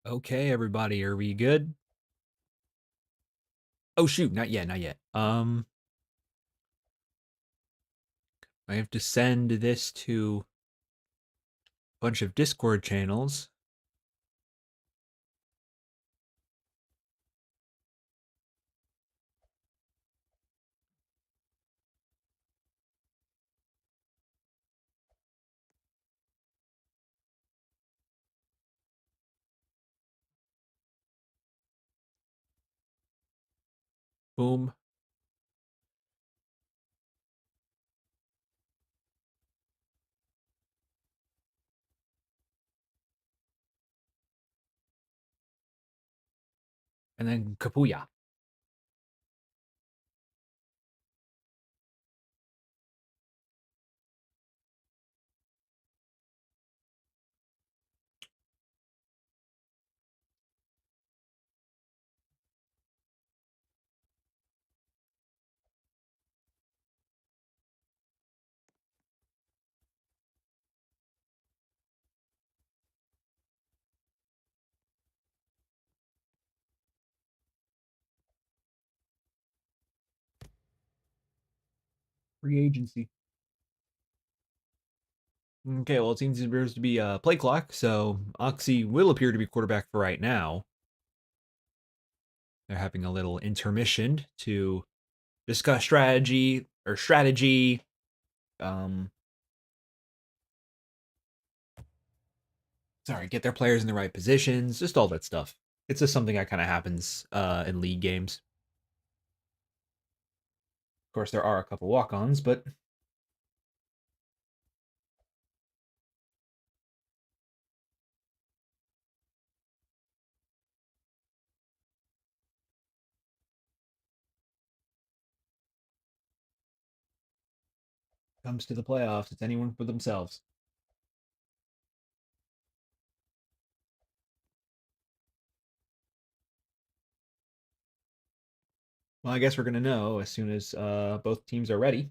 Okay, everybody, are we good? Oh shoot, not yet, not yet. I have to send this to a bunch of Discord channels. Boom. And then kapuya. Free agency. Okay, well, it seems it appears to be a play clock, so Oxy will appear to be quarterback for right now. They're having a little intermission to discuss strategy. Um, get their players in the right positions, just all that stuff. It's just something that kind of happens in league games. Of course, there are a couple walk-ons, but comes to the playoffs, it's anyone for themselves. Well, I guess we're gonna know as soon as both teams are ready.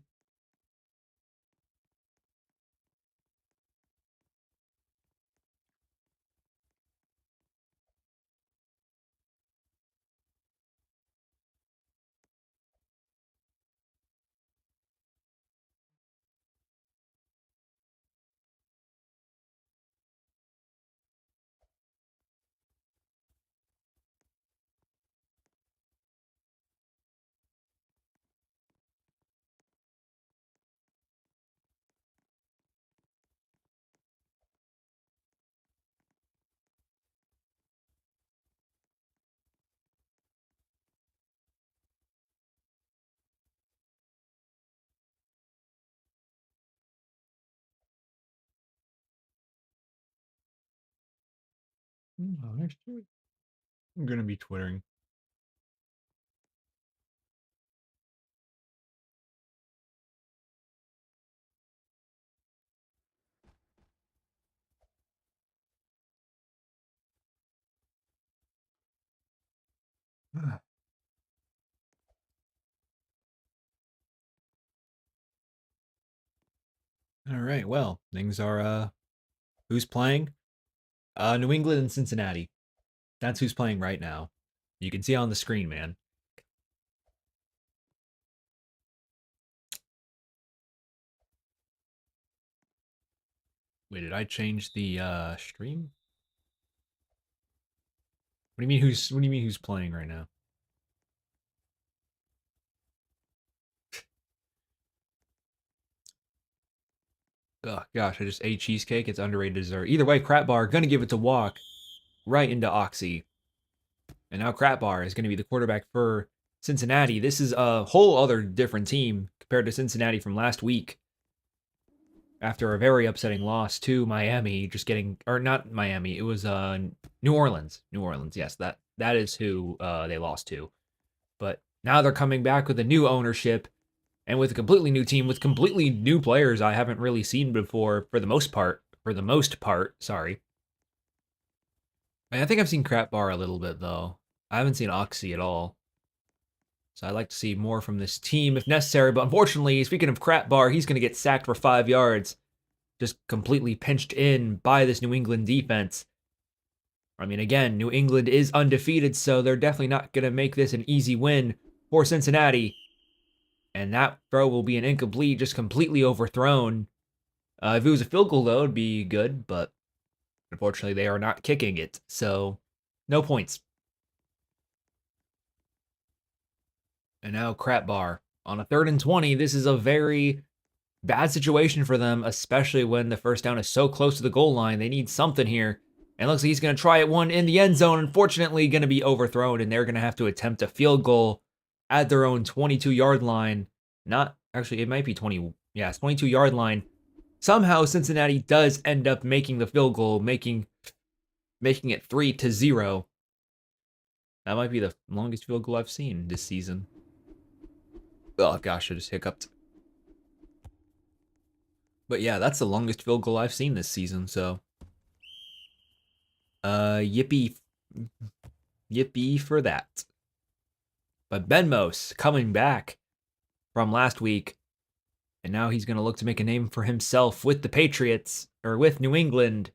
I'm gonna be twittering. All right, well, things are who's playing? New England and Cincinnati. That's who's playing right now. You can see on the screen, man. Wait, did I change the stream? What do you mean who's playing right now? Oh gosh, I just ate cheesecake. It's underrated dessert. Either way, Crap Bar gonna give it to Walk right into Oxy. And now Crap Bar is gonna be the quarterback for Cincinnati. This is a whole other different team compared to Cincinnati from last week. After a very upsetting loss to Miami, just getting or not Miami, it was New Orleans. New Orleans, yes, that is who they lost to. But now they're coming back with a new ownership and with a completely new team with completely new players I haven't really seen before for the most part. For the most part, sorry. I think I've seen Crap Bar a little bit though. I haven't seen Oxy at all. So I'd like to see more from this team if necessary. But unfortunately, speaking of Crap Bar, he's going to get sacked for 5 yards. Just completely pinched in by this New England defense. I mean, again, New England is undefeated, so they're definitely not going to make this an easy win for Cincinnati. And that throw will be an incomplete, just completely overthrown. If it was a field goal, though, it'd be good, but unfortunately, they are not kicking it, so no points. And now Crap Bar. On a 3rd and 20, this is a very bad situation for them, especially when the first down is so close to the goal line. They need something here. And looks like he's going to try it one in the end zone. Unfortunately, going to be overthrown, and they're going to have to attempt a field goal at their own 22-yard line. Not actually, it might be 20. Yeah, it's 22-yard line. Somehow Cincinnati does end up making the field goal, making it 3-0. That might be the longest field goal I've seen this season. Oh gosh, I just hiccuped. But yeah, that's the longest field goal I've seen this season, so yippee for that. But Benmos coming back from last week, and now he's going to look to make a name for himself with the Patriots, or with New England.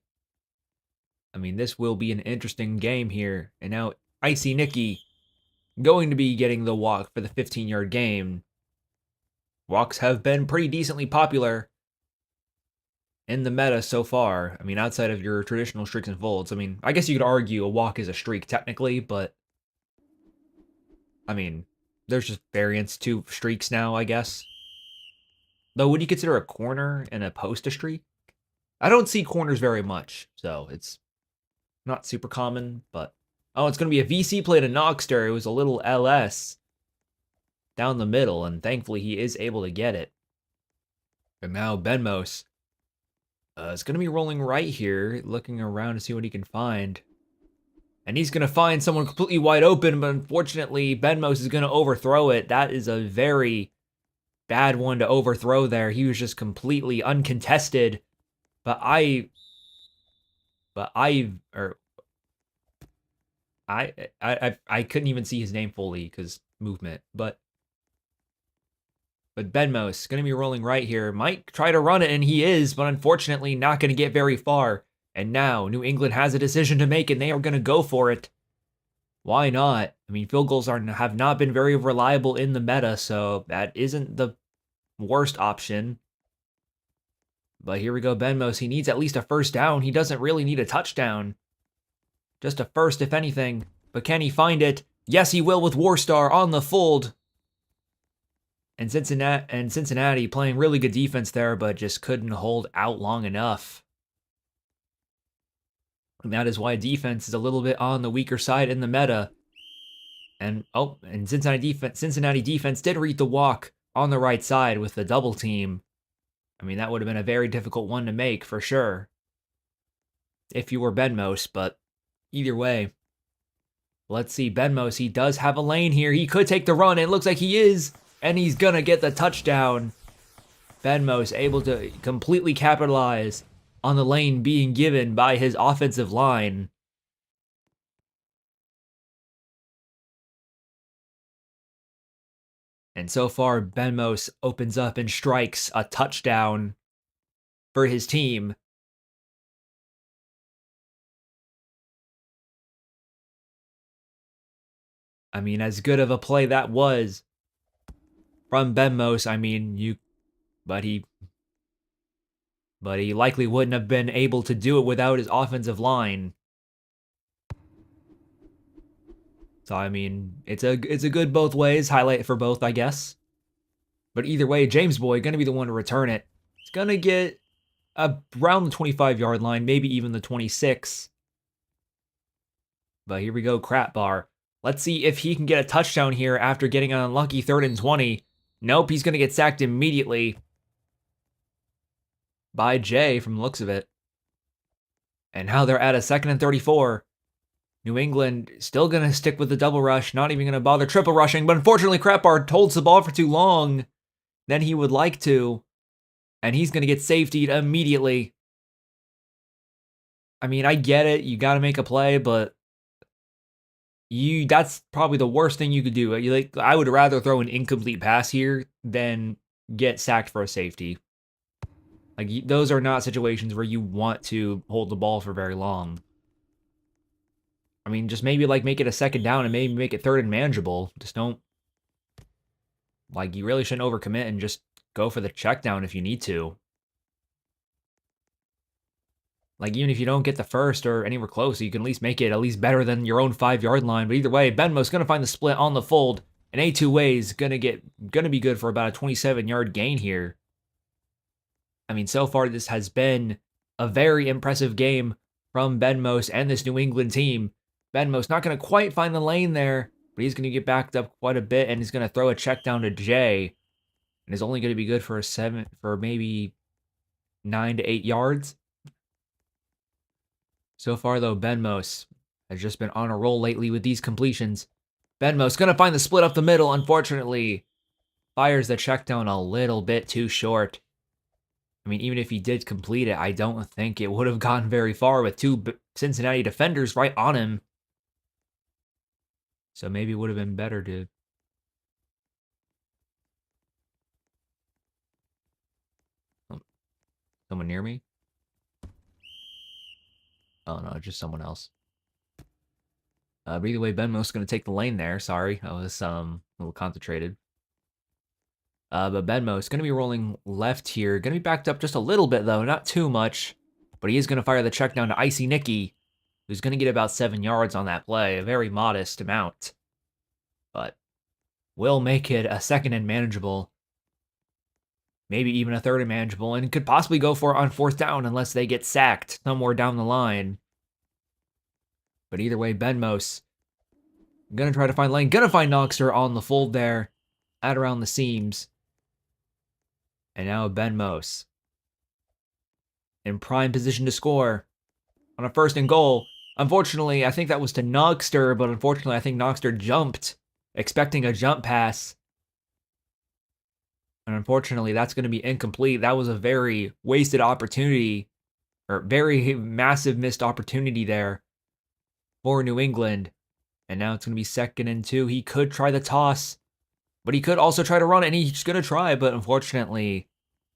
I mean, this will be an interesting game here. And now Icy Nicky going to be getting the walk for the 15-yard game. Walks have been pretty decently popular in the meta so far. I mean, outside of your traditional streaks and folds. I mean, I guess you could argue a walk is a streak technically, but I mean, there's just variants to streaks now, I guess. Though, would you consider a corner and a post a streak? I don't see corners very much, so it's not super common, but... Oh, it's going to be a VC play to Noxter. It was a little LS down the middle, and thankfully he is able to get it. And now Benmos is going to be rolling right here, looking around to see what he can find. And he's going to find someone completely wide open, but unfortunately, Benmos is going to overthrow it. That is a very bad one to overthrow there. He was just completely uncontested. But I couldn't even see his name fully because movement. But Benmos going to be rolling right here. Might try to run it, and he is, but unfortunately not going to get very far. And now New England has a decision to make, and they are going to go for it. Why not? I mean, field goals have not been very reliable in the meta, so that isn't the worst option. But here we go, Benmos. He needs at least a first down. He doesn't really need a touchdown. Just a first, if anything. But can he find it? Yes, he will with Warstar on the fold. And Cincinnati playing really good defense there, but just couldn't hold out long enough. And that is why defense is a little bit on the weaker side in the meta. And Cincinnati defense did read the walk on the right side with the double team. I mean, that would have been a very difficult one to make for sure, if you were Benmos, but either way. Let's see, Benmos, he does have a lane here. He could take the run. It looks like he is, and he's going to get the touchdown. Benmos able to completely capitalize on the lane being given by his offensive line. And so far, Benmos opens up and strikes a touchdown for his team. I mean, as good of a play that was from Benmos, I mean, but he likely wouldn't have been able to do it without his offensive line. So, I mean, it's a good both ways, highlight for both, I guess. But either way, James Boy going to be the one to return it. It's going to get around the 25-yard line, maybe even the 26. But here we go, Crap Bar. Let's see if he can get a touchdown here after getting an unlucky 3rd and 20. Nope, he's going to get sacked immediately by Jay from the looks of it. And now they're at a 2nd and 34. New England still going to stick with the double rush, not even going to bother triple rushing, but unfortunately Crap Bar holds the ball for too long than he would like to, and he's going to get safetied immediately. I mean, I get it, you got to make a play, but that's probably the worst thing you could do. I would rather throw an incomplete pass here than get sacked for a safety. Like, those are not situations where you want to hold the ball for very long. mean, just maybe like make it a second down and maybe make it third and manageable. Just don't, like, you really shouldn't overcommit and just go for the check down if you need to. Like, even if you don't get the first or anywhere close, you can at least make it at least better than your own 5-yard line. But either way, Benmo's going to find the split on the fold. And A2 Way's going to be good for about a 27-yard gain here. I mean, so far this has been a very impressive game from Benmos and this New England team. Benmos not going to quite find the lane there, but he's going to get backed up quite a bit, and he's going to throw a check down to Jay. And is only going to be good for maybe 9 to 8 yards. So far, though, Benmos has just been on a roll lately with these completions. Benmos going to find the split up the middle, unfortunately. Fires the check down a little bit too short. I mean, even if he did complete it, I don't think it would have gone very far with 2 Cincinnati defenders right on him. So maybe it would have been better to... Someone near me? Oh, no, just someone else. But either way, Benmo's going to take the lane there. Sorry, I was a little concentrated. But Benmo's going to be rolling left here. Going to be backed up just a little bit, though. Not too much. But he is going to fire the check down to Icy Nicky, who's going to get about 7 yards on that play. A very modest amount. But will make it a second and manageable. Maybe even a third and manageable. And could possibly go for it on 4th down unless they get sacked somewhere down the line. But either way, Benmos going to try to find lane. Going to find Noxter on the fold there. At around the seams. And now Benmos in prime position to score on a 1st and goal. Unfortunately, I think that was to Noxter, but unfortunately, I think Noxter jumped, expecting a jump pass. And unfortunately, that's going to be incomplete. That was a very wasted opportunity, or very massive missed opportunity there for New England. And now it's going to be 2nd and 2. He could try the toss, but he could also try to run it, and he's going to try, but unfortunately,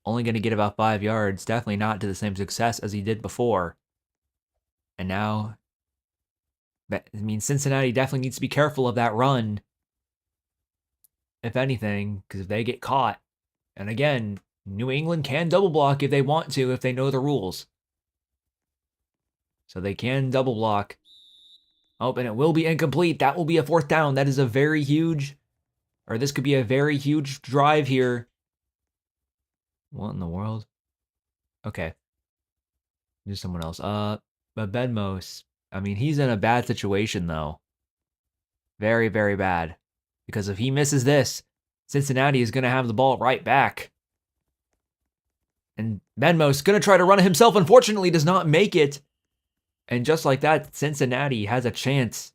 only going to get about 5 yards. Definitely not to the same success as he did before. And now, I mean, Cincinnati definitely needs to be careful of that run, if anything, because if they get caught, and again, New England can double block if they want to, if they know the rules. So they can double block. Oh, and it will be incomplete. That will be a 4th down. That is a very huge... Or this could be a very huge drive here. What in the world? Okay. Just someone else. But Benmos, I mean, he's in a bad situation, though. Very, very bad. Because if he misses this, Cincinnati is going to have the ball right back. And Benmos going to try to run it himself. Unfortunately, does not make it. And just like that, Cincinnati has a chance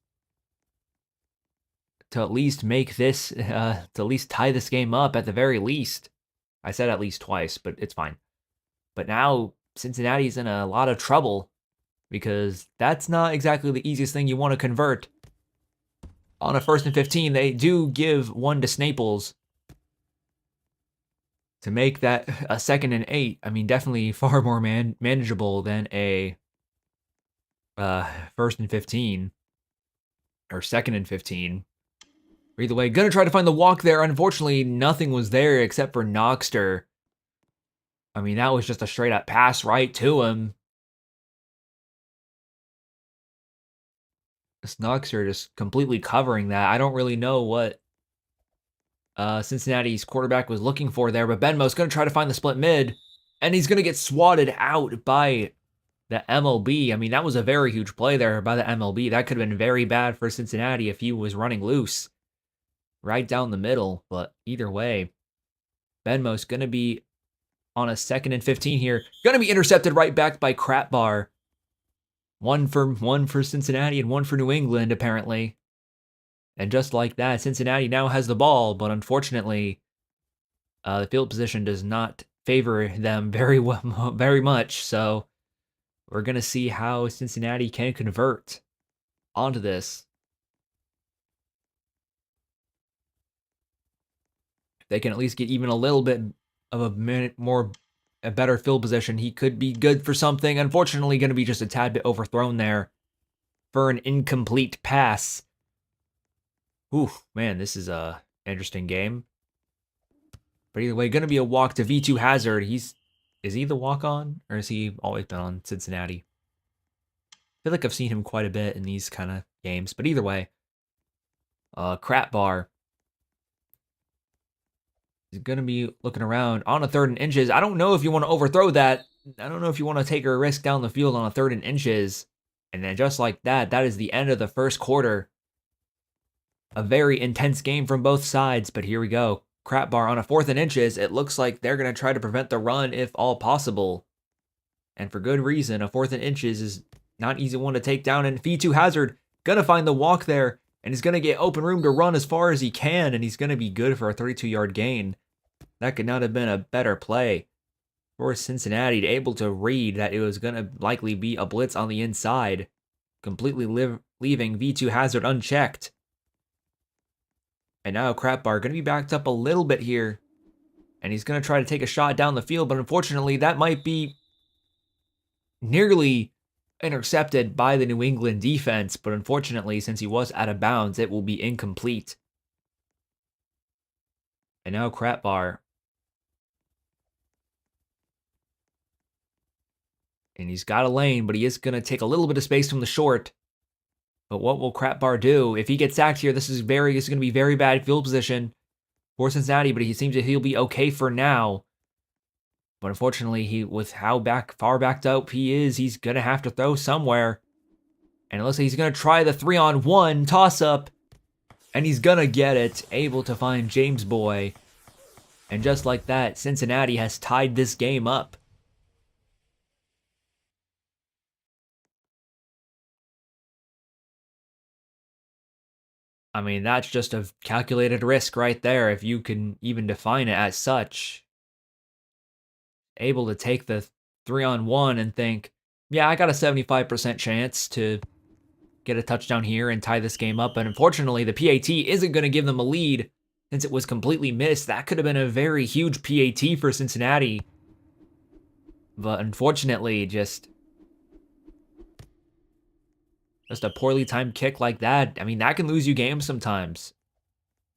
to at least make this, to at least tie this game up at the very least. I said at least twice, but it's fine. But now Cincinnati's in a lot of trouble because that's not exactly the easiest thing you want to convert. On a 1st and 15, they do give 1 to Snaples to make that a 2nd and 8. I mean, definitely far more manageable than a 1st and 15 or 2nd and 15. Either way, gonna try to find the walk there. Unfortunately, nothing was there except for Noxter. I mean, that was just a straight up pass right to him. This Noxter just completely covering that. I don't really know what Cincinnati's quarterback was looking for there, but Benmo's gonna try to find the split mid, and he's gonna get swatted out by the MLB. I mean, that was a very huge play there by the MLB. That could have been very bad for Cincinnati if he was running loose right down the middle, but either way, Benmo's going to be on a 2nd and 15 here. Going to be intercepted right back by Crapbar. One for Cincinnati and 1 for New England, apparently. And just like that, Cincinnati now has the ball, but unfortunately, the field position does not favor them very much. So we're going to see how Cincinnati can convert onto this. They can at least get even a little bit of a better field position, he could be good for something. Unfortunately, going to be just a tad bit overthrown there for an incomplete pass. Ooh, man, this is a interesting game. But either way, going to be a walk to V2 Hazard. Is he the walk-on, or has he always been on Cincinnati? I feel like I've seen him quite a bit in these kind of games. But either way, Crap Bar is going to be looking around on a 3rd and inches. I don't know if you want to overthrow that. I don't know if you want to take a risk down the field on a 3rd and inches. And then just like that, that is the end of the first quarter. A very intense game from both sides, but here we go. Crap Bar on a 4th and inches. It looks like they're going to try to prevent the run if all possible. And for good reason. A 4th and inches is not easy one to take down. And V2 Hazard going to find the walk there. And he's going to get open room to run as far as he can. And he's going to be good for a 32-yard gain. That could not have been a better play for Cincinnati, able to read that it was going to likely be a blitz on the inside. Completely leaving V2 Hazard unchecked. And now Crap Bar going to be backed up a little bit here. And he's going to try to take a shot down the field. But unfortunately, that might be nearly intercepted by the New England defense. But unfortunately, since he was out of bounds, it will be incomplete. And now Crap Bar. And he's got a lane, but he is going to take a little bit of space from the short. But what will Crap Bar do? If he gets sacked here, this is going to be very bad field position for Cincinnati, but he seems that he'll be okay for now. But unfortunately, with how far backed up he is, he's going to have to throw somewhere. And it looks like he's going to try the 3-on-1 toss-up. And he's going to get it, able to find James Boy. And just like that, Cincinnati has tied this game up. I mean, that's just a calculated risk right there, if you can even define it as such. Able to take the 3-on-1 and think, yeah, I got a 75% chance to get a touchdown here and tie this game up. But unfortunately, the PAT isn't going to give them a lead since it was completely missed. That could have been a very huge PAT for Cincinnati. But unfortunately, just a poorly timed kick like that, I mean, that can lose you games sometimes.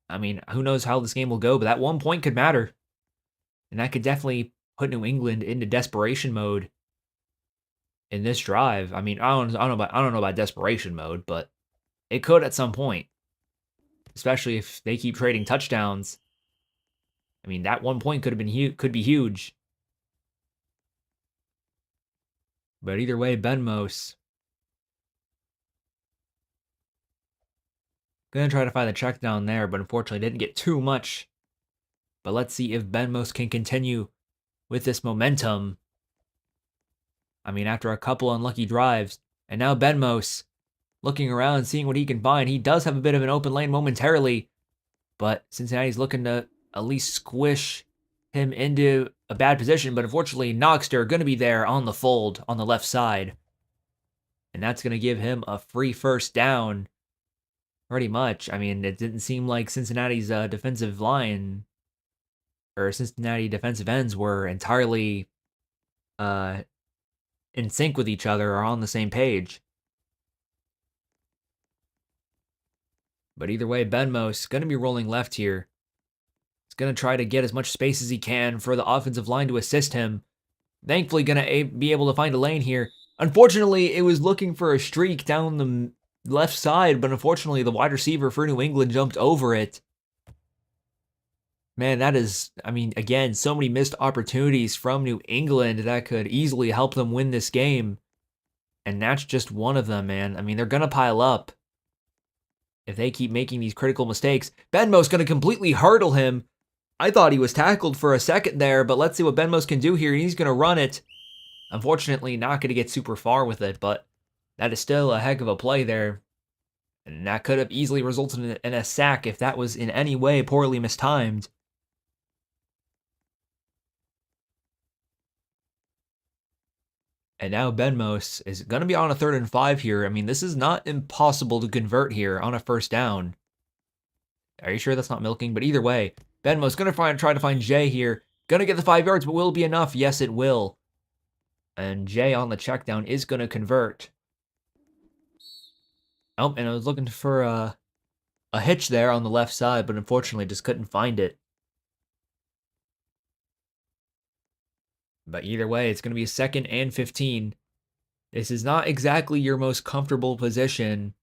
I mean, who knows how this game will go, but that 1 point could matter. And that could definitely put New England into desperation mode in this drive. I mean, I don't know about desperation mode, but it could at some point. Especially if they keep trading touchdowns. I mean, that 1 point could be huge. But either way, Benmos gonna try to find the check down there, but unfortunately didn't get too much. But let's see if Benmos can continue with this momentum. I mean, after a couple unlucky drives, and now Benmos looking around, seeing what he can find. He does have a bit of an open lane momentarily, but Cincinnati's looking to at least squish him into a bad position. But unfortunately, Noxter going to be there on the fold on the left side. And that's going to give him a free first down. Pretty much. I mean, it didn't seem like Cincinnati's defensive line or Cincinnati defensive ends were entirely in sync with each other or on the same page. But either way, Benmos going to be rolling left here. He's going to try to get as much space as he can for the offensive line to assist him. Thankfully, going to be able to find a lane here. Unfortunately, it was looking for a streak down the left side, but unfortunately, the wide receiver for New England jumped over it. Man, that is, I mean, again, so many missed opportunities from New England that could easily help them win this game. And that's just one of them, man. I mean, they're going to pile up if they keep making these critical mistakes. Benmos going to completely hurdle him. I thought he was tackled for a second there, but let's see what Benmos can do here. He's going to run it. Unfortunately, not going to get super far with it, but that is still a heck of a play there. And that could have easily resulted in a sack if that was in any way poorly mistimed. And now Benmos is going to be on a 3rd and 5 here. I mean, this is not impossible to convert here on a first down. Are you sure that's not milking? But either way, Benmos going to try to find Jay here. Going to get the 5 yards, but will it be enough? Yes, it will. And Jay on the check down is going to convert. Oh, and I was looking for a hitch there on the left side, but unfortunately just couldn't find it. But either way, it's going to be a 2nd and 15. This is not exactly your most comfortable position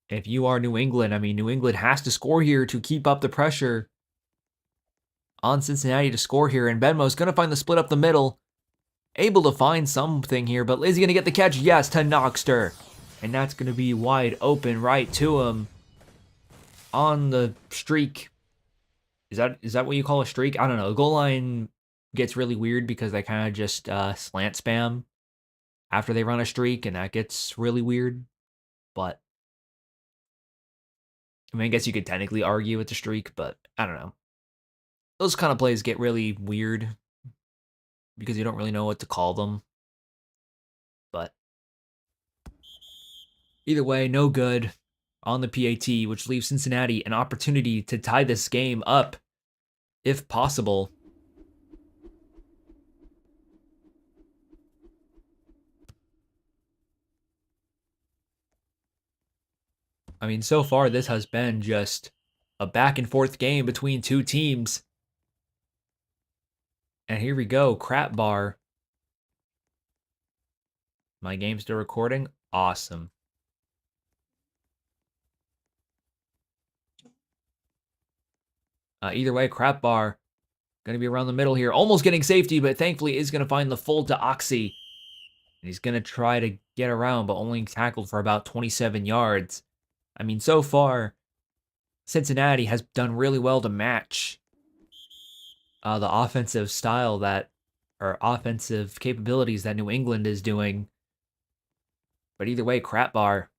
if you are New England. I mean, New England has to score here to keep up the pressure on Cincinnati to score here. And Benmo's going to find the split up the middle. Able to find something here, but is he going to get the catch? Yes, to Noxter. And that's going to be wide open right to him on the streak. Is that what you call a streak? I don't know. The goal line gets really weird because they kind of just slant spam after they run a streak, and that gets really weird. But I mean, I guess you could technically argue with the streak, but I don't know. Those kind of plays get really weird because you don't really know what to call them. But either way, no good on the PAT, which leaves Cincinnati an opportunity to tie this game up if possible. I mean, so far this has been just a back and forth game between two teams. And here we go, crap bar. My game's still recording. Awesome. Either way, crap bar going to be around the middle here, almost getting safety, but thankfully is going to find the fold to Oxy. And he's going to try to get around, but only tackled for about 27 yards. I mean, so far, Cincinnati has done really well to match the offensive style that, or offensive capabilities that New England is doing. But either way, crap bar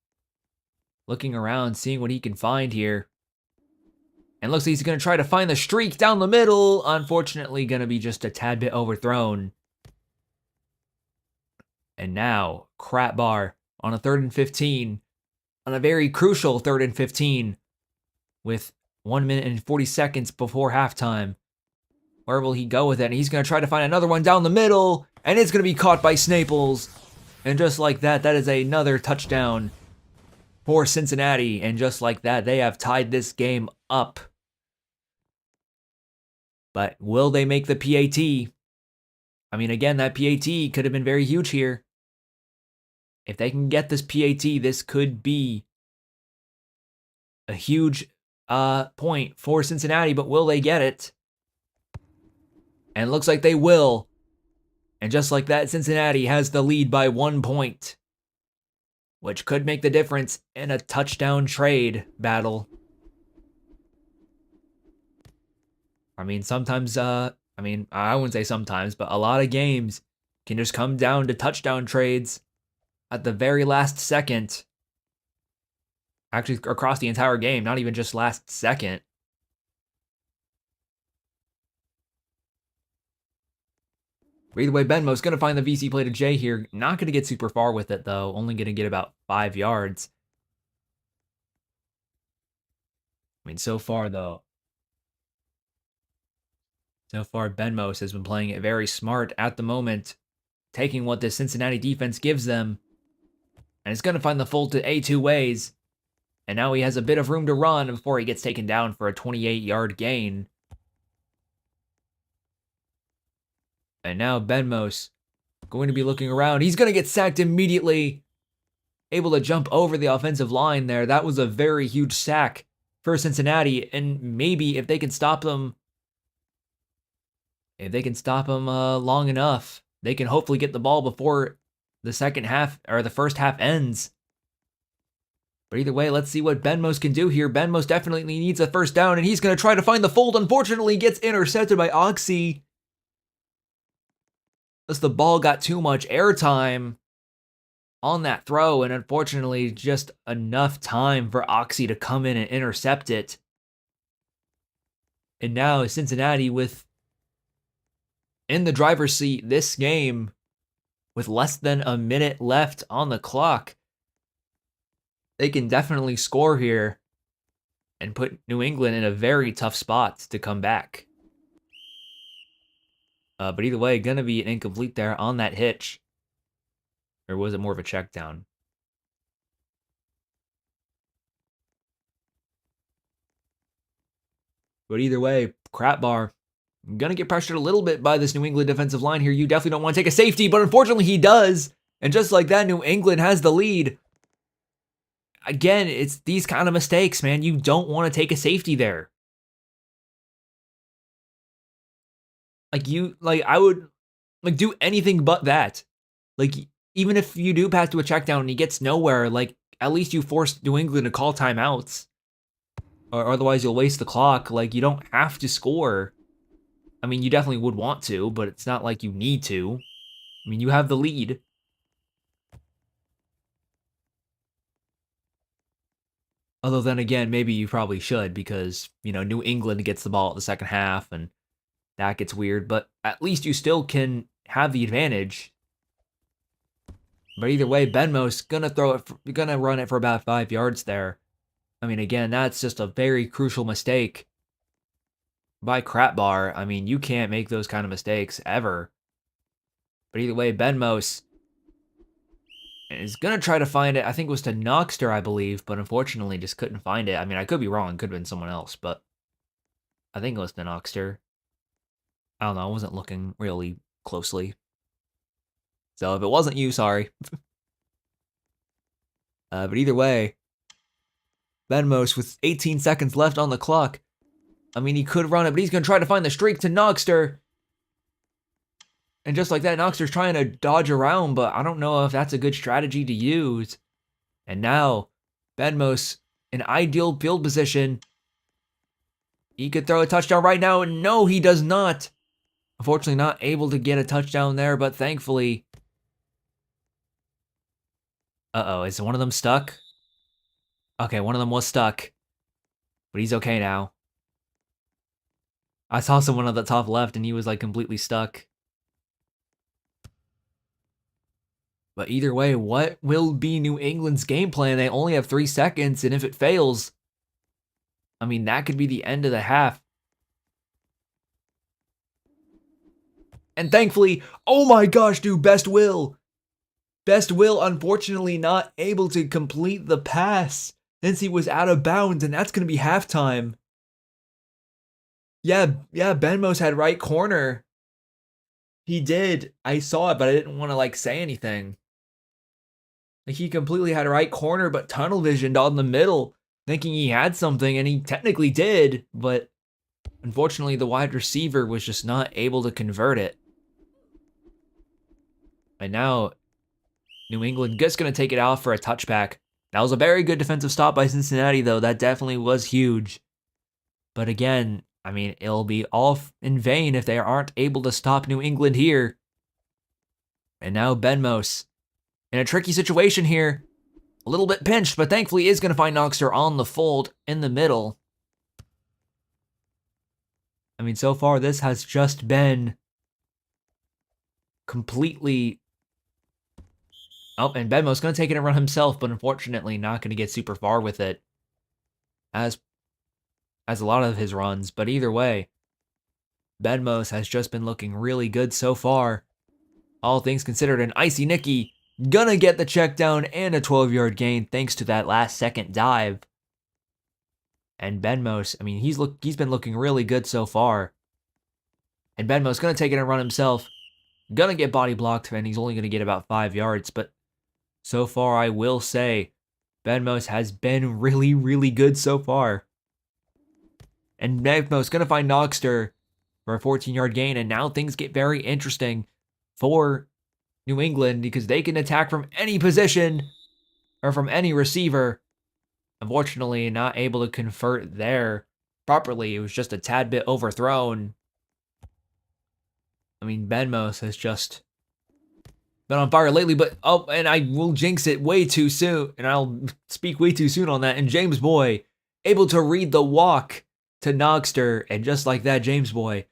looking around, seeing what he can find here. And looks like he's going to try to find the streak down the middle. Unfortunately, going to be just a tad bit overthrown. And now, crap bar on a 3rd and 15. On a very crucial 3rd and 15. With 1 minute and 40 seconds before halftime. Where will he go with it? And he's going to try to find another one down the middle. And it's going to be caught by Snaples. And just like that, that is another touchdown for Cincinnati. And just like that, they have tied this game up. But will they make the PAT? I mean, again, that PAT could have been very huge here. If they can get this PAT, this could be a huge point for Cincinnati, but will they get it? And it looks like they will. And just like that, Cincinnati has the lead by 1 point, which could make the difference in a touchdown trade battle. I mean, sometimes, I wouldn't say sometimes, but a lot of games can just come down to touchdown trades at the very last second. Actually, across the entire game, not even just last second. But either way, Benmo's going to find the VC play to Jay here. Not going to get super far with it, though. Only going to get about 5 yards. I mean, so far, though. So far, Benmos has been playing it very smart at the moment. Taking what the Cincinnati defense gives them. And it's going to find the fold to A2 ways. And now he has a bit of room to run before he gets taken down for a 28-yard gain. And now Benmos going to be looking around. He's going to get sacked immediately. Able to jump over the offensive line there. That was a very huge sack for Cincinnati. And maybe if they can stop them, long enough, they can hopefully get the ball before the second half or the first half ends. But either way, let's see what Benmos can do here. Benmos definitely needs a first down, and he's going to try to find the fold. Unfortunately, gets intercepted by Oxy. As the ball got too much airtime on that throw, and unfortunately, just enough time for Oxy to come in and intercept it. And now Cincinnati in the driver's seat this game with less than a minute left on the clock. They can definitely score here and put New England in a very tough spot to come back. But either way, going to be an incomplete there on that hitch. Or was it more of a check down? But either way, crap bar. Gonna get pressured a little bit by this New England defensive line here. You definitely don't want to take a safety, but unfortunately he does. And just like that, New England has the lead. Again, it's these kind of mistakes, man. You don't want to take a safety there. I would do anything but that. Like, even if you do pass to a check down and he gets nowhere, like, at least you force New England to call timeouts. Or otherwise you'll waste the clock. Like, you don't have to score. I mean, you definitely would want to, but it's not like you need to. I mean, you have the lead. Although then again, maybe you probably should because, New England gets the ball at the second half and that gets weird. But at least you still can have the advantage. But either way, Benmo's gonna run it for about 5 yards there. I mean, again, that's just a very crucial mistake by Crapbar. I mean, you can't make those kind of mistakes ever. But either way, Benmos is going to try to find it. I think it was to Noxter, I believe, but unfortunately just couldn't find it. I mean, I could be wrong. It could have been someone else, but I think it was to Noxter. I don't know. I wasn't looking really closely. So if it wasn't you, sorry. But either way, Benmos with 18 seconds left on the clock. I mean, he could run it, but he's going to try to find the streak to Noxter. And just like that, Noxter's trying to dodge around, but I don't know if that's a good strategy to use. And now, Benmos in ideal field position. He could throw a touchdown right now. No, he does not. Unfortunately, not able to get a touchdown there, but thankfully... Uh-oh, is one of them stuck? Okay, one of them was stuck. But he's okay now. I saw someone at the top left, and he was, like, completely stuck. But either way, what will be New England's game plan? They only have 3 seconds, and if it fails, I mean, that could be the end of the half. And thankfully, oh my gosh, dude, Best Will. Best Will, unfortunately, not able to complete the pass since he was out of bounds, and that's going to be halftime. Yeah, Benmos had right corner. He did. I saw it, but I didn't want to, say anything. Like, he completely had right corner, but tunnel visioned on the middle, thinking he had something, and he technically did, but unfortunately, the wide receiver was just not able to convert it. And now, New England just going to take it out for a touchback. That was a very good defensive stop by Cincinnati, though. That definitely was huge. But again, I mean, it'll be all in vain if they aren't able to stop New England here. And now Benmos in a tricky situation here. A little bit pinched, but thankfully is going to find Noxter on the fold in the middle. I mean, so far this has just been completely... Oh, and Benmo's going to take it and run himself, but unfortunately not going to get super far with it. As a lot of his runs, but either way, Benmos has just been looking really good so far. All things considered, an Icy Nicky gonna get the check down and a 12-yard gain thanks to that last-second dive. And Benmos, I mean, he's been looking really good so far. And Benmos gonna take it and run himself. Gonna get body blocked, and he's only gonna get about 5 yards. But so far, I will say, Benmos has been really, really good so far. And Benmos gonna find Noxter for a 14-yard gain, and now things get very interesting for New England because they can attack from any position or from any receiver. Unfortunately, not able to convert there properly. It was just a tad bit overthrown. I mean, Benmos has just been on fire lately, but oh, and I will jinx it way too soon, and I'll speak way too soon on that. And James Boy able to read the walk to Noxter, and just like that, James Boy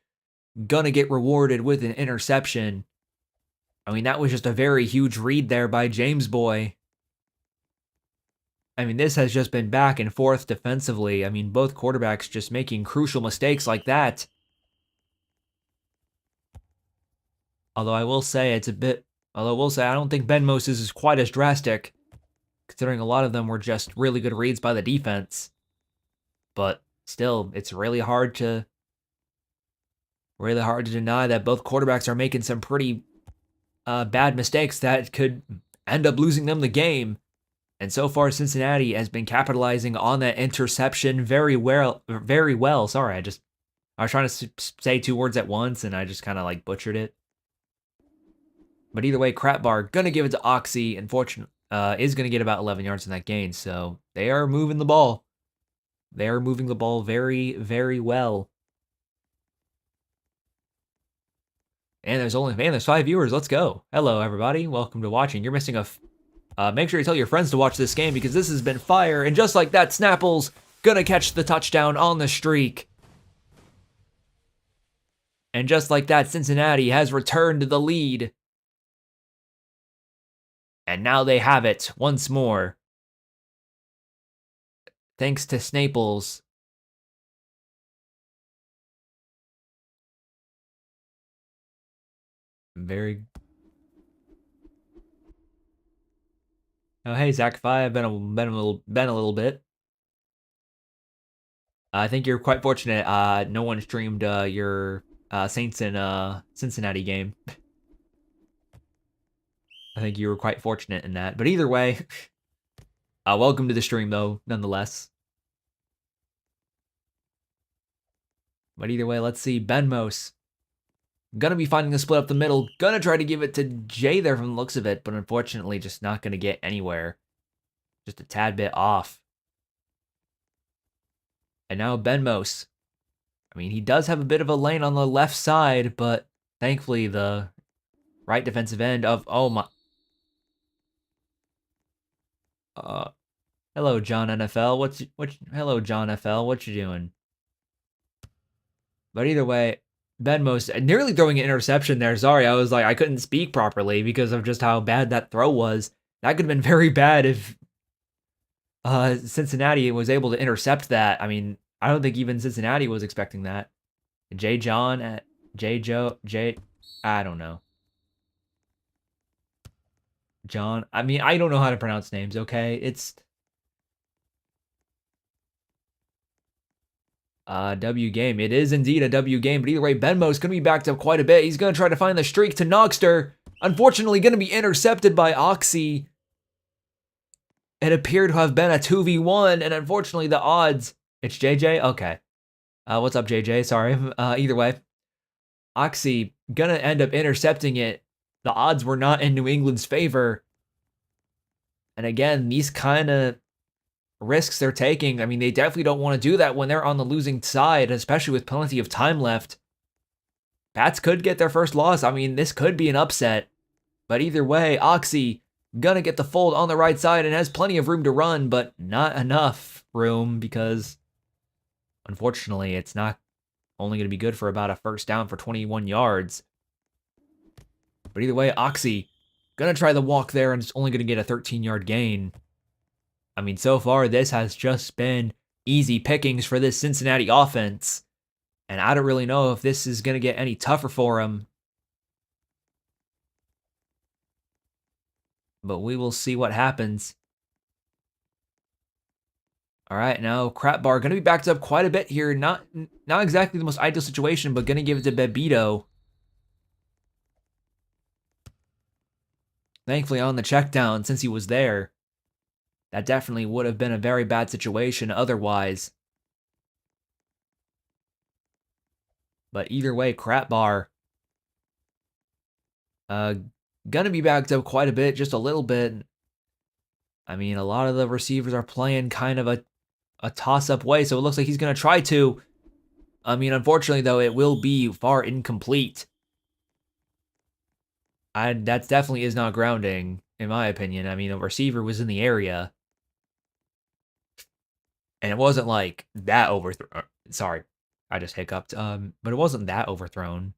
gonna get rewarded with an interception. I mean, that was just a very huge read there by James Boy. I mean, this has just been back and forth defensively. I mean, both quarterbacks just making crucial mistakes like that. Although I will say I don't think Benmos is quite as drastic, considering a lot of them were just really good reads by the defense. But still, it's really hard to deny that both quarterbacks are making some pretty bad mistakes that could end up losing them the game. And so far, Cincinnati has been capitalizing on that interception very well. Very well. Sorry, I was trying to say two words at once, and I just kind of like butchered it. But either way, Crapbar gonna give it to Oxy. Unfortunately, is gonna get about 11 yards in that gain. So they are moving the ball. They are moving the ball very, very well. And there's 5 viewers. Let's go. Hello, everybody. Welcome to watching. You're missing make sure you tell your friends to watch this game because this has been fire. And just like that, Snapple's gonna catch the touchdown on the streak. And just like that, Cincinnati has returned to the lead. And now they have it once more. Thanks to Snaples. Very. Oh, hey, Zach Five. Been a little bit. I think you're quite fortunate. No one streamed your Saints and Cincinnati game. I think you were quite fortunate in that. But either way, welcome to the stream, though, nonetheless. But either way, let's see. Benmos. Gonna be finding the split up the middle. Gonna try to give it to Jay there from the looks of it, but unfortunately just not gonna get anywhere. Just a tad bit off. And now Benmos. I mean, he does have a bit of a lane on the left side, but thankfully the right defensive end of, oh my. Hello, John NFL. Hello, John FL. What you doing? But either way, Benmos nearly throwing an interception there. Sorry, I was like, I couldn't speak properly because of just how bad that throw was. That could have been very bad if Cincinnati was able to intercept that. I mean, I don't think even Cincinnati was expecting that. I don't know. John, I mean, I don't know how to pronounce names, okay? It's W game. It is indeed a W game, but either way, Benmo's going to be backed up quite a bit. He's going to try to find the streak to Nogster. Unfortunately, going to be intercepted by Oxy. It appeared to have been a 2v1, and unfortunately, the odds. It's JJ? Okay. What's up, JJ? Sorry. Either way, Oxy going to end up intercepting it. The odds were not in New England's favor. And again, these kind of risks they're taking, I mean, they definitely don't want to do that when they're on the losing side, especially with plenty of time left. Pats could get their first loss. I mean, this could be an upset. But either way, Oxy gonna get the fold on the right side and has plenty of room to run, but not enough room because, unfortunately, it's not only going to be good for about a first down for 21 yards. But either way, Oxy gonna try the walk there and it's only going to get a 13-yard gain. I mean, so far, this has just been easy pickings for this Cincinnati offense. And I don't really know if this is going to get any tougher for him. But we will see what happens. All right, now Crapbar going to be backed up quite a bit here. Not exactly the most ideal situation, but going to give it to Bebito. Thankfully on the check down since he was there. That definitely would have been a very bad situation otherwise. But either way, Crapbar gonna be backed up quite a bit, just a little bit. I mean, a lot of the receivers are playing kind of a toss-up way, so it looks like he's gonna try to. I mean, unfortunately, though, it will be far incomplete. That definitely is not grounding, in my opinion. I mean, a receiver was in the area. And it wasn't like that overthrown. Sorry, I just hiccuped. But it wasn't that overthrown.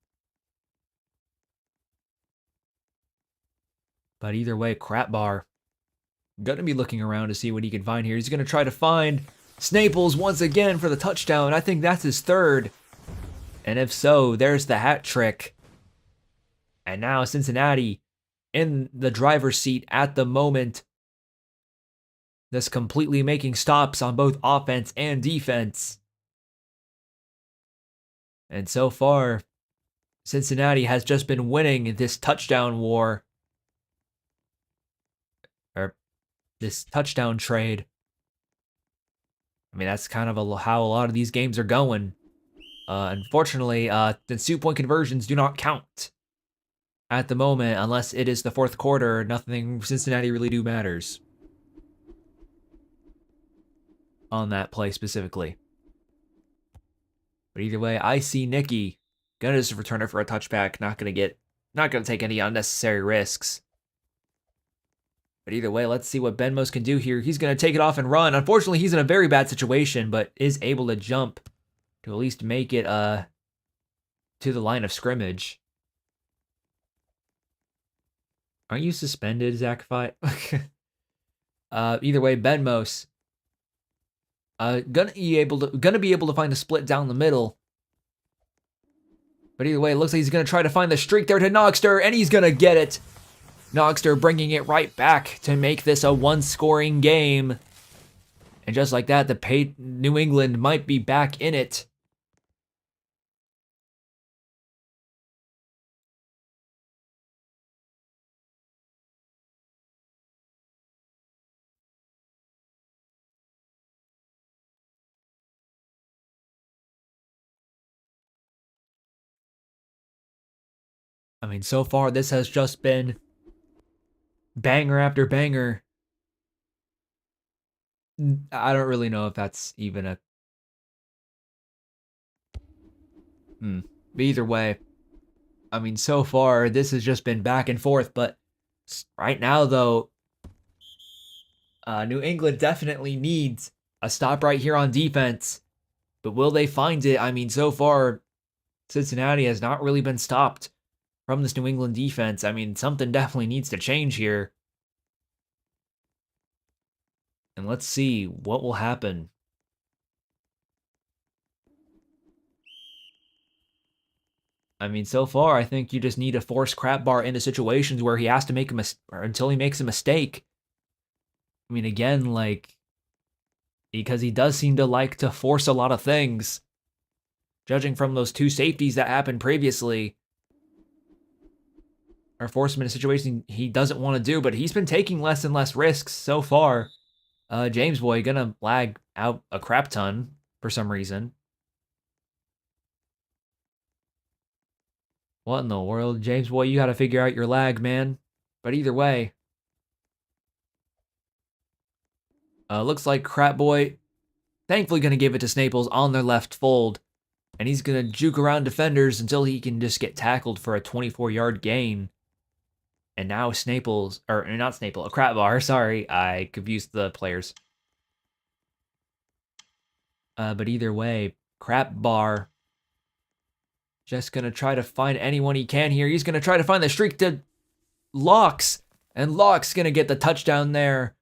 But either way, Crapbar gonna be looking around to see what he can find here. He's gonna try to find Snaples once again for the touchdown. I think that's his third. And if so, there's the hat trick. And now Cincinnati in the driver's seat at the moment. That's completely making stops on both offense and defense. And so far, Cincinnati has just been winning this touchdown war, or this touchdown trade. I mean, that's kind of how a lot of these games are going. Unfortunately, the 2-point conversions do not count at the moment unless it is the fourth quarter. Nothing Cincinnati really do matters on that play specifically. But either way, I see Nicky gonna just return it for a touchback. Not gonna take any unnecessary risks. But either way, let's see what Benmos can do here. He's gonna take it off and run. Unfortunately, he's in a very bad situation, but is able to jump to at least make it to the line of scrimmage. Aren't you suspended, Zachify? Either way, Benmos gonna be able to find a split down the middle. But either way, it looks like he's gonna try to find the streak there to Nogster, and he's gonna get it. Nogster bringing it right back to make this a one-scoring game. And just like that, the New England might be back in it. I mean, so far, this has just been banger after banger. I don't really know if that's even a... But either way, I mean, so far, this has just been back and forth. But right now, though, New England definitely needs a stop right here on defense. But will they find it? I mean, so far, Cincinnati has not really been stopped from this New England defense. I mean, something definitely needs to change here. And let's see what will happen. I mean, so far, I think you just need to force Crapbar into situations where he has to make until he makes a mistake. I mean, again, like, because he does seem to like to force a lot of things. Judging from those two safeties that happened previously, or force him in a situation he doesn't want to do, but he's been taking less and less risks so far. James Boy gonna lag out a crap ton for some reason. What in the world? James Boy, you gotta figure out your lag, man. But either way, looks like Crap Boy thankfully gonna give it to Snaples on their left fold. And he's gonna juke around defenders until he can just get tackled for a 24-yard gain. And now Snaples, or not Snaples, a Crapbar, sorry, I confused the players. But either way, Crapbar just gonna try to find anyone he can here. He's gonna try to find the streak to Locks, and Locks gonna get the touchdown there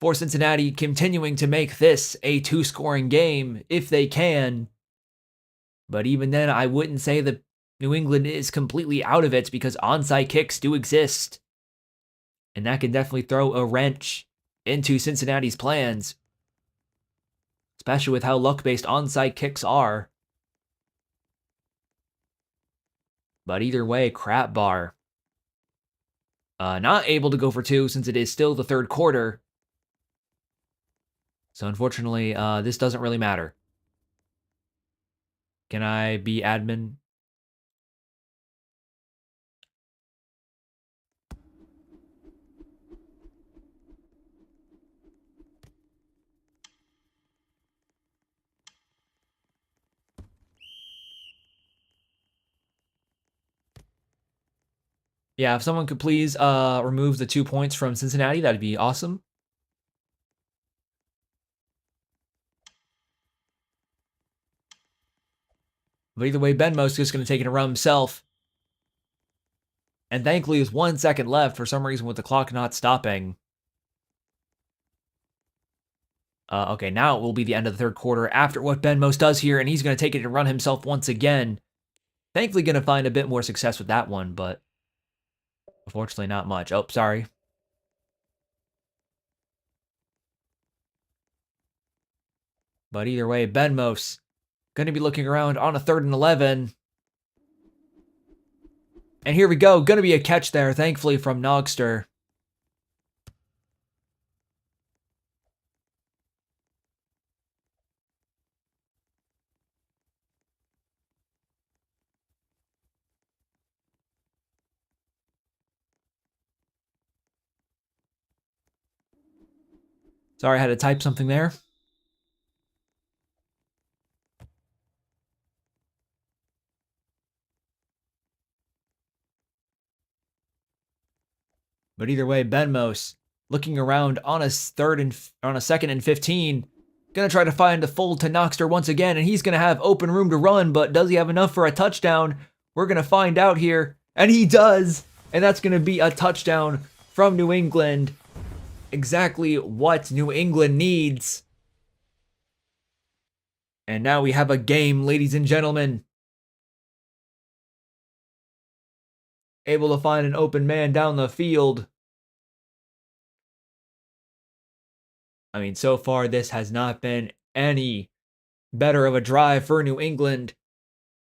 for Cincinnati, continuing to make this a 2-scoring game if they can. But even then, I wouldn't say that New England is completely out of it because onside kicks do exist. And that can definitely throw a wrench into Cincinnati's plans, especially with how luck-based onside kicks are. But either way, Crapbar not able to go for 2 since it is still the third quarter. So unfortunately, this doesn't really matter. Can I be admin? Yeah, if someone could please remove the 2 points from Cincinnati, that'd be awesome. But either way, Benmo's just going to take it around himself. And thankfully, there's 1 second left for some reason with the clock not stopping. Okay, now it will be the end of the third quarter after what Benmos does here, and he's going to take it and run himself once again. Thankfully, going to find a bit more success with that one, but unfortunately not much. Oh, sorry. But either way, Benmos Going to be looking around on a 3rd and 11. And here we go. Going to be a catch there, thankfully, from Nogster. Sorry, I had to type something there. But either way, Benmos looking around on a 2nd and 15. Gonna try to find the fold to Noxter once again, and he's gonna have open room to run, but does he have enough for a touchdown? We're gonna find out here. And he does! And that's gonna be a touchdown from New England. Exactly what New England needs. And now we have a game, ladies and gentlemen. Able to find an open man down the field. I mean, so far this has not been any better of a drive for New England.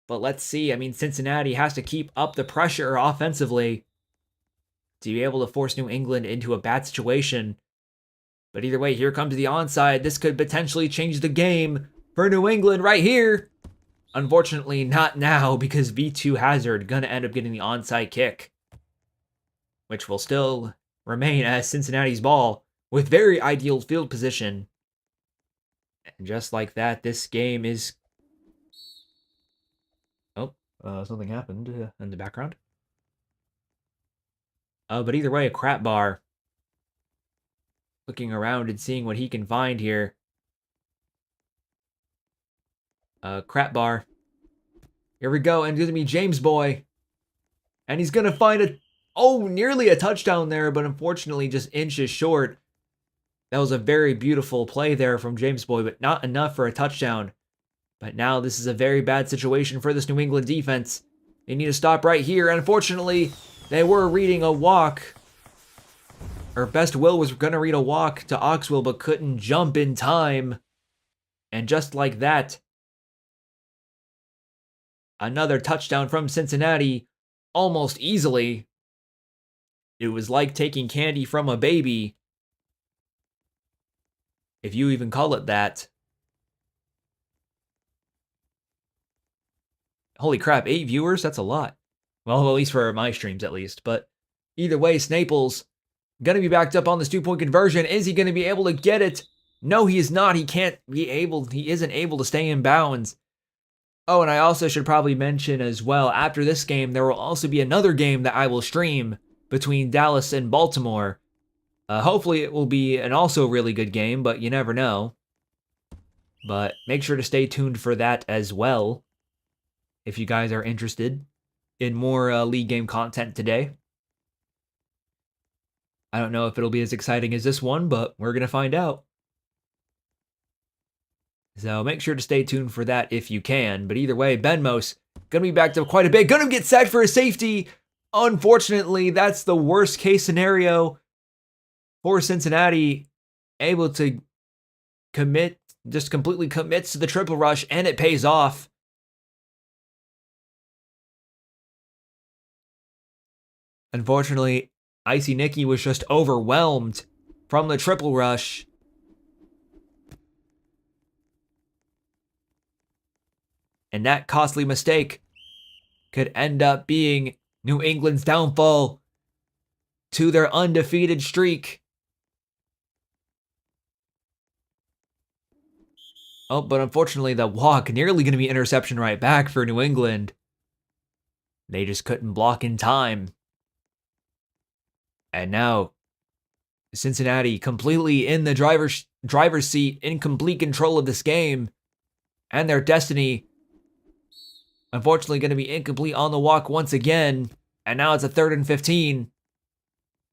But let's see. I mean, Cincinnati has to keep up the pressure offensively to be able to force New England into a bad situation. But either way, here comes the onside. This could potentially change the game for New England right here. Unfortunately, not now, because V2 Hazard gonna end up getting the onside kick, which will still remain as Cincinnati's ball with very ideal field position. And just like that, this game is... Oh, something happened in the background. But either way, a crap bar. Looking around and seeing what he can find here. Crap bar. Here we go, and it's going to be James Boy. And he's going to find nearly a touchdown there, but unfortunately just inches short. That was a very beautiful play there from James Boy, but not enough for a touchdown. But now this is a very bad situation for this New England defense. They need to stop right here. And unfortunately, they were reading a walk. Or Best Will was going to read a walk to Oxwell, but couldn't jump in time. And just like that, another touchdown from Cincinnati, almost easily. It was like taking candy from a baby, if you even call it that. Holy crap, 8 viewers? That's a lot. Well, at least for my streams, at least. But either way, Snaples going to be backed up on this 2-point conversion. Is he going to be able to get it? No, he is not. He isn't able to stay in bounds. Oh, and I also should probably mention as well, after this game, there will also be another game that I will stream between Dallas and Baltimore. Hopefully it will be an also really good game, but you never know. But make sure to stay tuned for that as well, if you guys are interested in more league game content today. I don't know if it'll be as exciting as this one, but we're going to find out. So make sure to stay tuned for that if you can. But either way, Benmos going to be backed up quite a bit. Going to get sacked for a safety. Unfortunately, that's the worst case scenario for Cincinnati. Able to completely commits to the triple rush, and it pays off. Unfortunately, Icy Nicky was just overwhelmed from the triple rush. And that costly mistake could end up being New England's downfall to their undefeated streak. Oh, but unfortunately, the walk nearly going to be interception right back for New England. They just couldn't block in time. And now, Cincinnati completely in the driver's seat, in complete control of this game and their destiny. Unfortunately, going to be incomplete on the walk once again. And now it's a 3rd and 15.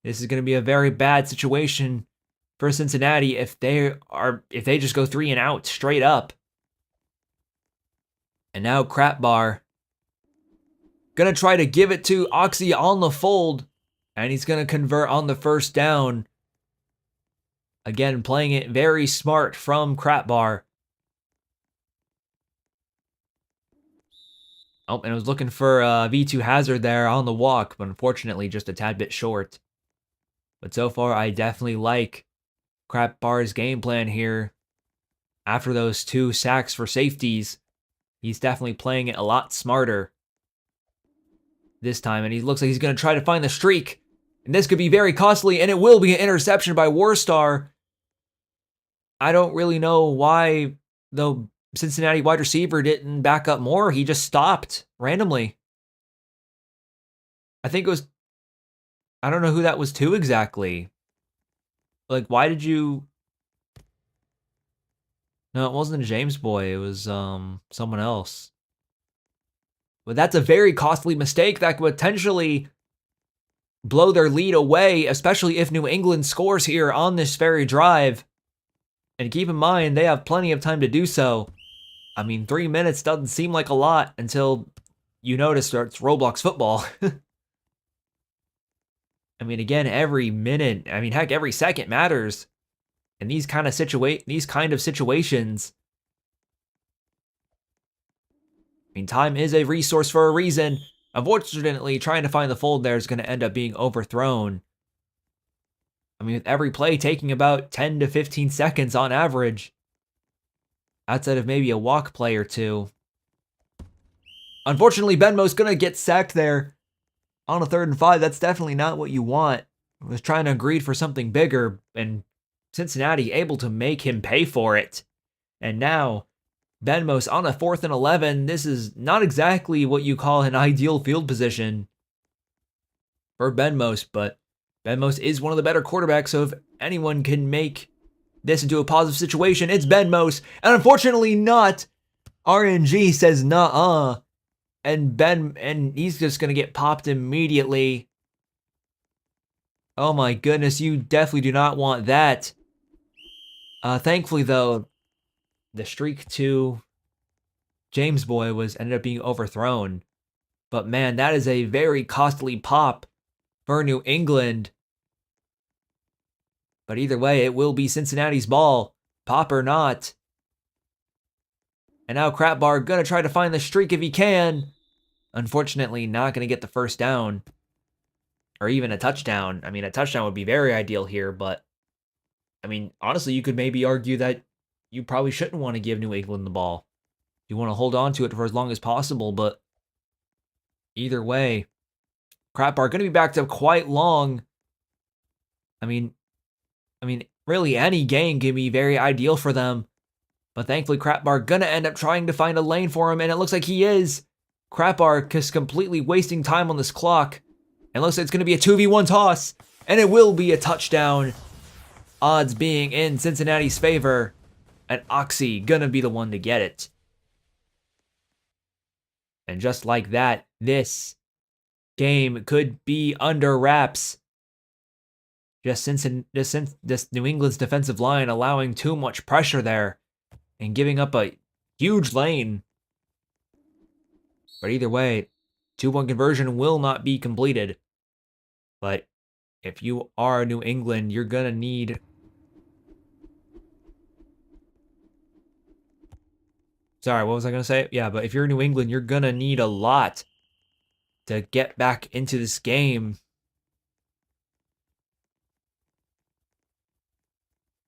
This is going to be a very bad situation for Cincinnati if they just go 3 and out straight up. And now Crap Bar going to try to give it to Oxy on the fold. And he's going to convert on the first down. Again, playing it very smart from Crap Bar. Oh, and I was looking for V2 Hazard there on the walk, but unfortunately just a tad bit short. But so far, I definitely like Crap Bar's game plan here. After those 2 sacks for safeties, he's definitely playing it a lot smarter this time, and he looks like he's going to try to find the streak. And this could be very costly, and it will be an interception by Warstar. I don't really know why the Cincinnati wide receiver didn't back up more. He just stopped randomly. I think it was, I don't know who that was to exactly. Like, why did you... No, it wasn't James Boy. It was someone else. But that's a very costly mistake that could potentially blow their lead away, especially if New England scores here on this very drive. And keep in mind, they have plenty of time to do so. I mean, 3 minutes doesn't seem like a lot until you notice that it's Roblox football. I mean, again, every minute, I mean, heck, every second matters in these kind of situations. I mean, time is a resource for a reason. Unfortunately, trying to find the fold there is going to end up being overthrown. I mean, with every play taking about 10 to 15 seconds on average, outside of maybe a walk play or 2. Unfortunately, Benmo's going to get sacked there on a 3rd and 5. That's definitely not what you want. I was trying to agree for something bigger, and Cincinnati able to make him pay for it. And now, Benmo's on a 4th and 11. This is not exactly what you call an ideal field position for Benmos, but Benmos is one of the better quarterbacks, so if anyone can make this into a positive situation, it's Benmos. And unfortunately not. RNG says nuh-uh. And he's just gonna get popped immediately. Oh my goodness, you definitely do not want that. Thankfully though, the streak to James Boy ended up being overthrown. But man, that is a very costly pop for New England. But either way, it will be Cincinnati's ball, pop or not. And now Crapbar gonna try to find the streak if he can. Unfortunately, not gonna get the first down. Or even a touchdown. I mean, a touchdown would be very ideal here, but I mean, honestly, you could maybe argue that you probably shouldn't want to give New England the ball. You want to hold on to it for as long as possible, but either way, Crapbar gonna be backed up quite long. I mean, really any game can be very ideal for them. But thankfully, Crapbar gonna end up trying to find a lane for him, and it looks like he is. Crapbar is completely wasting time on this clock. And looks like it's gonna be a 2v1 toss, and it will be a touchdown. Odds being in Cincinnati's favor, and Oxy gonna be the one to get it. And just like that, this game could be under wraps. Just this New England's defensive line allowing too much pressure there and giving up a huge lane. But either way, 2-1 conversion will not be completed. But if you are New England, you're going to need... Sorry, what was I going to say? Yeah, but if you're New England, you're going to need a lot to get back into this game.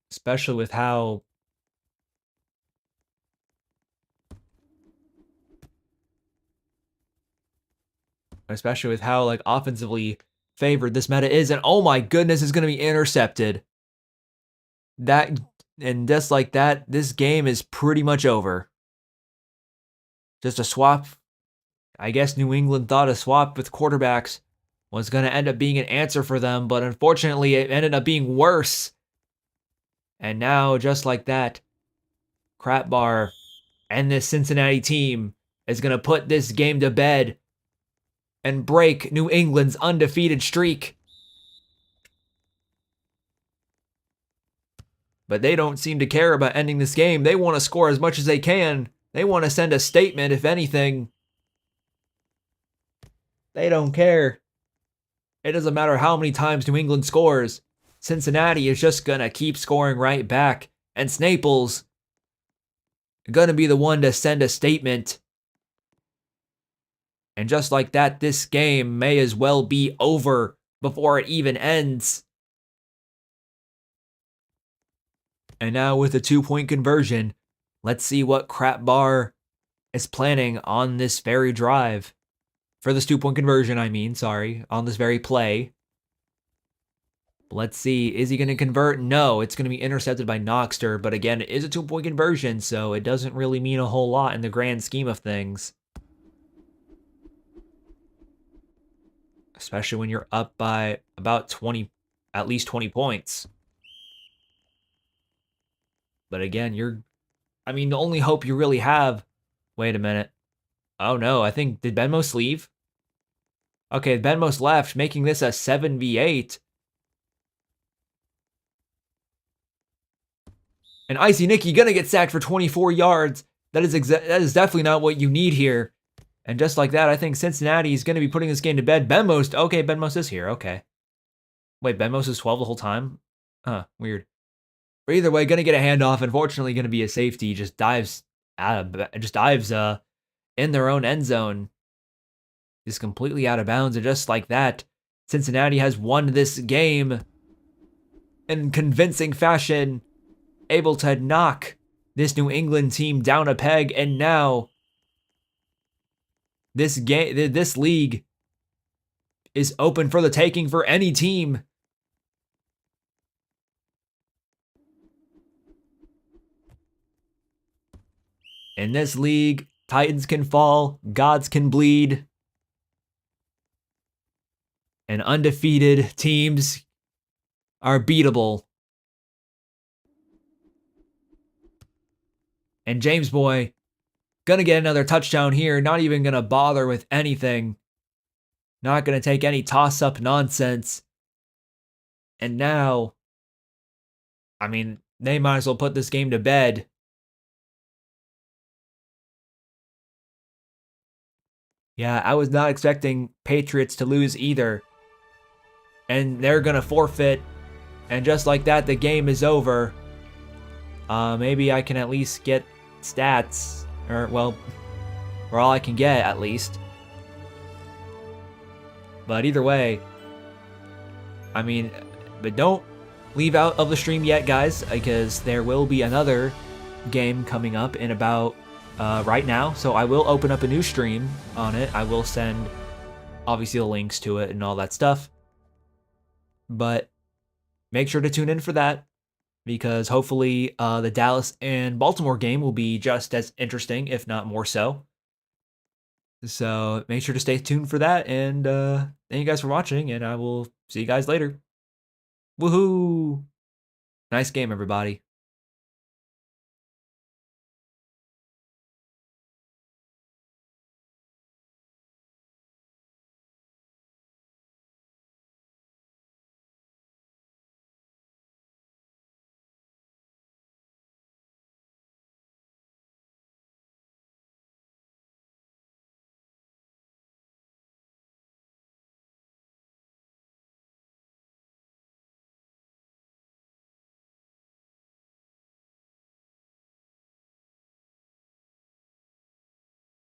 Especially with how... like, offensively favored this meta is. And oh my goodness, it's going to be intercepted. And just like that, this game is pretty much over. Just a swap. I guess New England thought a swap with quarterbacks was going to end up being an answer for them, but unfortunately it ended up being worse. And now, just like that, Crapbar and this Cincinnati team is going to put this game to bed and break New England's undefeated streak. But they don't seem to care about ending this game. They want to score as much as they can. They want to send a statement, if anything. They don't care. It doesn't matter how many times New England scores. Cincinnati is just going to keep scoring right back. And Snaples going to be the one to send a statement. And just like that, this game may as well be over before it even ends. And now with a 2-point conversion, let's see what Crap Bar is planning on this very drive. For this 2-point conversion, on this very play. Let's see, is he going to convert? No, it's going to be intercepted by Noxter, but again, it is a 2-point conversion, so it doesn't really mean a whole lot in the grand scheme of things. Especially when you're up by about at least 20 points. But again, the only hope you really have. Wait a minute. Oh no, did Benmos leave? Okay, Benmos left, making this a 7v8. And Icy Nicky gonna get sacked for 24 yards. That is definitely not what you need here. And just like that, I think Cincinnati is gonna be putting this game to bed. Benmos is here. Okay. Wait, Benmos is 12 the whole time? Huh, weird. But either way, gonna get a handoff. Unfortunately, gonna be a safety. Just dives in their own end zone. Is completely out of bounds, and just like that, Cincinnati has won this game in convincing fashion, able to knock this New England team down a peg, and now this league is open for the taking for any team. In this league, Titans can fall, gods can bleed, and undefeated teams are beatable. And James Boy, gonna get another touchdown here, not even gonna bother with anything. Not gonna take any toss-up nonsense. And now, they might as well put this game to bed. Yeah, I was not expecting Patriots to lose either. And they're gonna forfeit. And just like that, the game is over. Maybe I can at least get stats. Or all I can get, at least. But either way, but don't leave out of the stream yet, guys, because there will be another game coming up in about right now. So I will open up a new stream on it. I will send, obviously, the links to it and all that stuff. But make sure to tune in for that, because hopefully the Dallas and Baltimore game will be just as interesting, if not more so. So make sure to stay tuned for that, and thank you guys for watching, and I will see you guys later. Woohoo! Nice game, everybody.